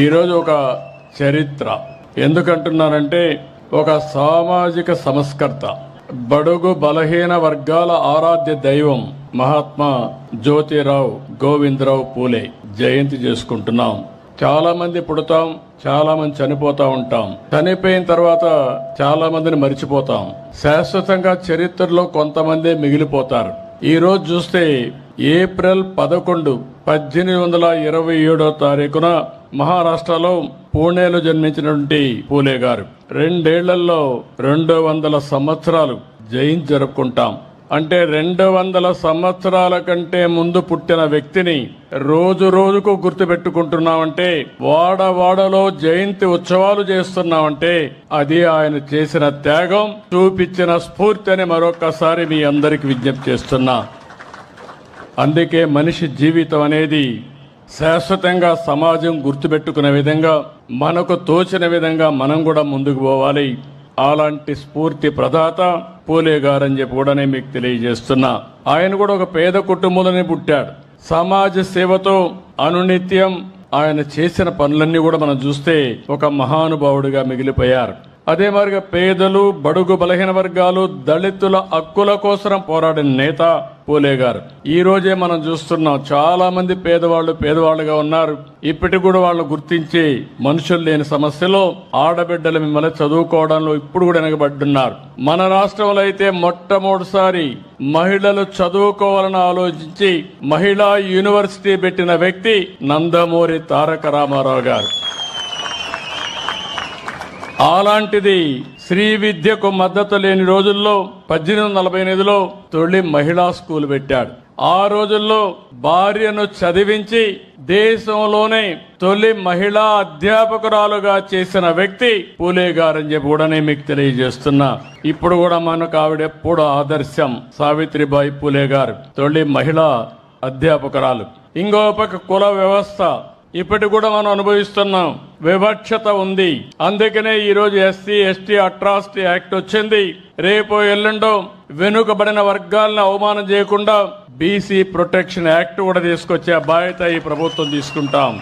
ఈరోజు ఒక చరిత్ర ఎందుకంటున్నానంటే, ఒక సామాజిక సంస్కర్త, బడుగు బలహీన వర్గాల ఆరాధ్య దైవం మహాత్మా జ్యోతిరావు గోవిందరావు పూలే జయంతి చేసుకుంటున్నాం. చాలా మంది పుడతాం, చాలా మంది చనిపోతా ఉంటాం. చనిపోయిన తర్వాత చాలా మందిని మరిచిపోతాం. శాశ్వతంగా చరిత్రలో కొంతమందే మిగిలిపోతారు. ఈ రోజు చూస్తే ఏప్రిల్ 11, 1827 మహారాష్ట్రలో పూణేలో జన్మించినటువంటి పూలే గారు 2 ఏళ్లలో 200 సంవత్సరాలు జయంతి జరుపుకుంటాం. అంటే 200 సంవత్సరాల కంటే ముందు పుట్టిన వ్యక్తిని రోజు రోజుకు గుర్తుపెట్టుకుంటున్నామంటే, వాడవాడలో జయంతి ఉత్సవాలు చేస్తున్నామంటే అది ఆయన చేసిన త్యాగం, చూపించిన స్ఫూర్తి అని మరొకసారి మీ అందరికి విజ్ఞప్తి చేస్తున్నా. అందుకే మనిషి జీవితం అనేది శాశ్వతంగా సమాజం గుర్తుపెట్టుకునే విధంగా, మనకు తోచిన విధంగా మనం కూడా ముందుకు పోవాలి. అలాంటి స్ఫూర్తి ప్రదాత పూలే గారని చెప్పి కూడా నేను మీకు తెలియజేస్తున్నా. ఆయన కూడా ఒక పేద కుటుంబంలోనే పుట్టాడు. సమాజ సేవతో అనునిత్యం ఆయన చేసిన పనులన్నీ కూడా మనం చూస్తే ఒక మహానుభావుడిగా మిగిలిపోయారు. అదే మరిగా పేదలు, బడుగు బలహీన వర్గాలు, దళితుల హక్కుల కోసం పోరాడిన నేత పూలే గారు. ఈ రోజే మనం చూస్తున్నాం, చాలా మంది పేదవాళ్ళుగా ఉన్నారు. ఇప్పటికి కూడా వాళ్ళు గుర్తించి మనుషులు లేని సమస్యలో ఆడబిడ్డలు మిమ్మల్ని చదువుకోవడంలో ఇప్పుడు కూడా వెనకబడ్డున్నారు. మన రాష్ట్రంలో అయితే మొట్టమొదటిసారి మహిళలు చదువుకోవాలని ఆలోచించి మహిళా యూనివర్సిటీ పెట్టిన వ్యక్తి నందమూరి తారక రామారావు గారు. అలాంటిది శ్రీ విద్యకు మద్దతు లేని రోజుల్లో 1848లో తొలి మహిళా స్కూల్ పెట్టాడు. ఆ రోజుల్లో భార్యను చదివించి దేశంలోనే తొలి మహిళా అధ్యాపకురాలుగా చేసిన వ్యక్తి పూలే గారని చెప్పి కూడా నేను మీకు తెలియజేస్తున్నా. ఇప్పుడు కూడా మనకు ఆవిడెప్పుడు ఆదర్శం. సావిత్రిబాయి పూలే గారు తొలి మహిళా అధ్యాపకురాలు. ఇంకో పక్క కుల వ్యవస్థ ఇప్పటికి కూడా మనం అనుభవిస్తున్నాం. వివక్షత ఉంది. అందుకనే ఈ రోజు ఎస్సీ ఎస్టీ అట్రాసిటీ యాక్ట్ వచ్చింది. రేపు ఎల్లుండో వెనుకబడిన వర్గాలను అవమానం చేయకుండా బీసీ ప్రొటెక్షన్ యాక్ట్ కూడా తీసుకొచ్చే బాధ్యత ఈ ప్రభుత్వం తీసుకుంటాం.